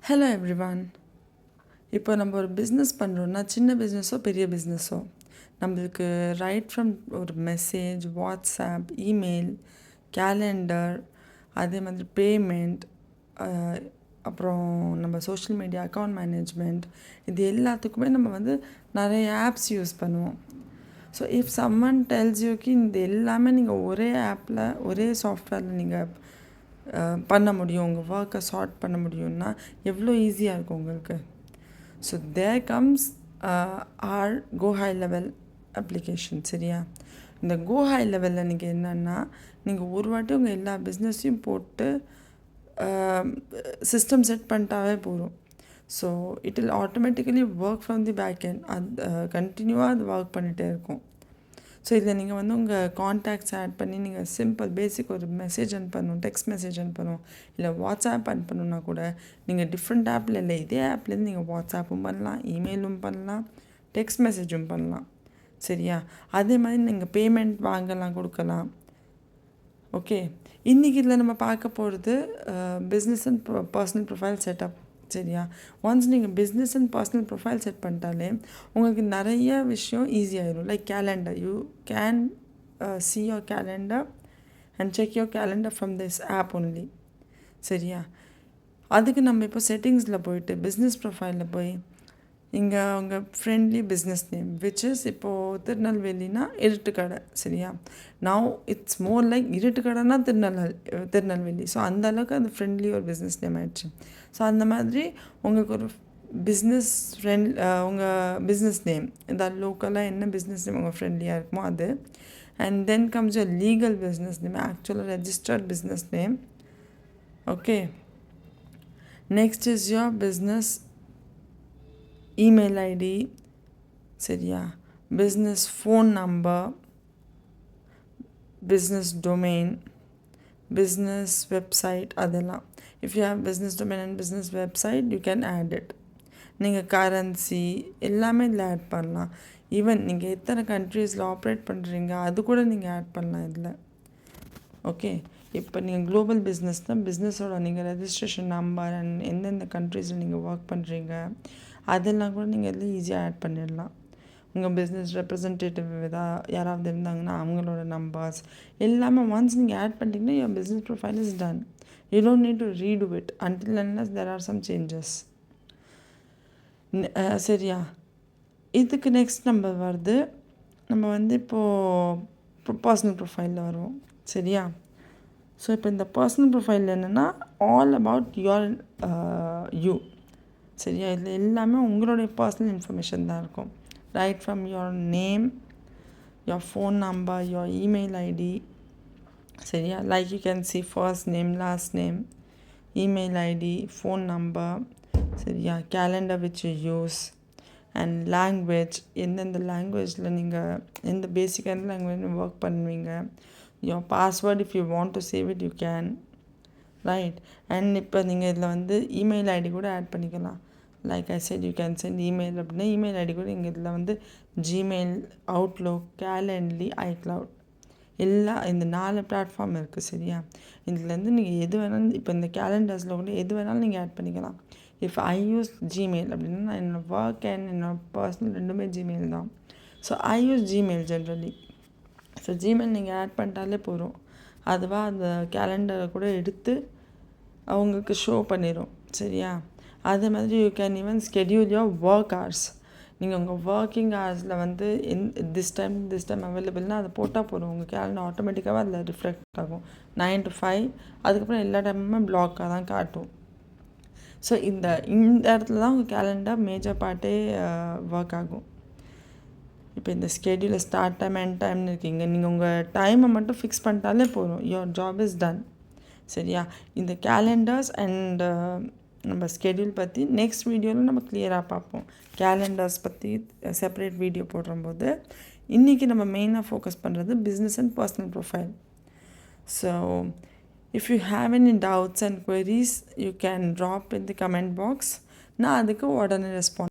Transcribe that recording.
Hello everyone. இப்போ நம்ம ஒரு பிஸ்னஸ் பண்ணுறோன்னா, சின்ன பிஸ்னஸோ பெரிய பிஸ்னஸோ, நம்மளுக்கு ரைட் ஃப்ரம் ஒரு மெசேஜ், வாட்ஸ்அப், இமெயில், கேலண்டர், அதே மாதிரி பேமெண்ட், அப்புறம் நம்ம சோஷியல் மீடியா அக்கௌண்ட் மேனேஜ்மெண்ட், இது எல்லாத்துக்குமே நம்ம வந்து நிறைய ஆப்ஸ் யூஸ் பண்ணுவோம். ஸோ இஃப் சம்மன் டெல்ஸ் யூக்கு இந்த எல்லாமே நீங்கள் ஒரே ஆப்பில் ஒரே சாஃப்ட்வேரில் நீங்கள் பண்ண முடியும், உங்கள் ஒர்க்கை சார்ட் பண்ண முடியும்னா எவ்வளோ ஈஸியாக இருக்கும் உங்களுக்கு. So there comes our Go high level application. சரியா? இந்த கோ ஹை லெவலில் நீங்கள் என்னென்னா, நீங்கள் ஒரு வாட்டி உங்கள் எல்லா பிஸ்னஸையும் போட்டு சிஸ்டம் செட் பண்ணிட்டாவே போதும். So it will automatically work from the back end. அது கண்டினியூவாக அது ஒர்க் பண்ணிகிட்டே இருக்கும். ஸோ இதில் நீங்கள் வந்து உங்கள் கான்டாக்ட்ஸ் ஆட் பண்ணி நீங்கள் சிம்பிள் பேசிக் ஒரு மெசேஜ் அனுப்பணும், டெக்ஸ்ட் மெசேஜ் அனுப்பணும், இல்லை வாட்ஸ்அப் அனுப்பணுன்னா கூட நீங்கள் டிஃப்ரெண்ட் ஆப்பில் இல்லை இதே ஆப்லேருந்து நீங்கள் வாட்ஸ்அப்பும் பண்ணலாம், இமெயிலும் பண்ணலாம், டெக்ஸ்ட் மெசேஜும் பண்ணலாம். சரியா? அதே மாதிரி நீங்கள் பேமெண்ட் வாங்கலாம், கொடுக்கலாம். ஓகே, இன்றைக்கி இதில் நம்ம பார்க்க போகிறது business and personal profile setup. சரியா? ஒன்ஸ் நீங்கள் business and personal profile set பண்ணிட்டாலே உங்களுக்கு நிறைய விஷயம் ஈஸியாகிடும். Like calendar, you can see your calendar and check your calendar from this app only. சரியா? அதுக்கு நம்ம இப்போ செட்டிங்ஸில் போயிட்டு பிஸ்னஸ் ப்ரொஃபைலில் போய் இங்கே உங்கள் friendly business name which is இப்போது திருநெல்வேலினா இருட்டுக்கடை. சரியா? நவ் இட்ஸ் மோர் லைக் இருட்டுக்கடைனா திருநெல்வேலி. ஸோ அந்த அளவுக்கு அது ஃப்ரெண்ட்லி ஒரு பிஸ்னஸ் நேம் ஆயிடுச்சு. ஸோ அந்த மாதிரி உங்களுக்கு ஒரு பிஸ்னஸ் உங்கள் பிஸ்னஸ் நேம், இந்த லோக்கலாக என்ன பிஸ்னஸ் நேம் உங்கள் ஃப்ரெண்ட்லியாக இருக்குமோ அது. And then comes your legal business name, ஆக்சுவலாக registered business name. Okay, next is your business email ID. சரியா? Business phone number, business domain, business website, அதெல்லாம். If you have business domain and business website you can add it. நீங்கள் currency எல்லாமே இதில் add பண்ணலாம். Even நீங்கள் எத்தனை கண்ட்ரீஸில் operate பண்ணுறீங்க அது கூட நீங்கள் ஆட் பண்ணலாம் இதில். ஓகே, இப்போ நீங்கள் குளோபல் பிஸ்னஸ்னால் பிஸ்னஸோட நீங்கள் ரெஜிஸ்ட்ரேஷன் நம்பர் அண்ட் எந்தெந்த கண்ட்ரீஸில் நீங்கள் ஒர்க் பண்ணுறீங்க அதெல்லாம் கூட நீங்கள் இதில் ஈஸியாக ஆட் பண்ணிடலாம். உங்கள் பிஸ்னஸ் ரெப்ரசன்டேட்டிவ் யாராவது இருந்தாங்கன்னா அவங்களோட நம்பர்ஸ் எல்லாமே ஒன்ஸ் நீங்கள் ஆட் பண்ணிட்டீங்கன்னா your business profile is done. You don't need to redo it until unless there are some changes. சரியா? இதுக்கு நெக்ஸ்ட் நம்பர் வருது. நம்ம வந்து இப்போது பர்சனல் ப்ரொஃபைலில் வருவோம். சரியா? ஸோ இப்போ இந்த பர்சனல் ப்ரொஃபைல் என்னென்னா ஆல் அபவுட் யுவர் யூ. சரியா? இதில் எல்லாமே உங்களுடைய பர்சனல் இன்ஃபர்மேஷன் தான் இருக்கும். Right from your name, your phone number, your email ID. சரியா? Like you can see first name, last name, email ID, phone number. சரியா? Calendar which you use and language, எந்தெந்த லாங்குவேஜில் நீங்கள் எந்த பேசிக்கான லாங்குவேஜ் ஒர்க் பண்ணுவீங்க. Your password if you want to save it you can. Right? And இப்போ நீங்கள் இதில் வந்து இமெயில் ஐடி கூட ஆட் பண்ணிக்கலாம். Like I said you can send email அப்படின்னா இமெயில் ஐடி கூட நீங்கள் இதில் வந்து ஜிமெயில், அவுட்லுக், கேலண்ட்லி, ஐக்ளவுட் இந்த 4 பிளாட்ஃபார்ம் இருக்குது. சரியா? இதுலேருந்து நீங்கள் எது வேணாலும் இப்போ இந்த கேலண்டர்ஸில் கூட எது வேணாலும் நீங்கள் ஆட் பண்ணிக்கலாம். இஃப் ஐ யூஸ் ஜிமெயில் அப்படின்னா நான் என்னோடய ஒர்க் அண்ட் என்னோடய பர்சனல் ரெண்டுமே ஜிமெயில் தான். So I use Gmail generally. So Gmail நீங்கள் ஆட் பண்ணிட்டாலே போதும், அதுவாக அந்த கேலண்டரை கூட எடுத்து அவங்களுக்கு ஷோ பண்ணிடும். சரியா? அதே மாதிரி you can even schedule your work hours. நீங்கள் உங்கள் ஒர்க்கிங் ஹவர்ஸில் வந்து திஸ் டைம் அவைலபிள்னால் அதை போட்டால் போதும். உங்கள் கேலண்டர் ஆட்டோமேட்டிக்காகவே அதில் ரிஃப்ளெக்ட் ஆகும். 9 to 5, அதுக்கப்புறம் எல்லா டைமுமே பிளாக்காக தான் காட்டும். ஸோ இந்த இடத்துல தான் உங்கள் கேலண்டர் மேஜர் பார்ட்டே ஒர்க் ஆகும். இப்போ இந்த ஸ்கெடியூலில் ஸ்டார்ட் டைம் அண்ட் டைம்னு இருக்கீங்க, நீங்கள் உங்கள் டைமை மட்டும் ஃபிக்ஸ் பண்ணிட்டாலே போதும், யுவர் ஜாப் இஸ் டன். சரியா? இந்த கேலண்டர்ஸ் அண்ட் நம்ம ஸ்கெடியூல் பற்றி நெக்ஸ்ட் வீடியோவில் நம்ம கிளியராக பார்ப்போம். கேலண்டர்ஸ் பற்றி செப்பரேட் வீடியோ போடும்போது இன்றைக்கி நம்ம மெயினாக ஃபோக்கஸ் பண்ணுறது business and personal profile. So if you have any doubts and queries you can drop in the comment box. நான் அதுக்கு உடனே ரெஸ்பாண்ட்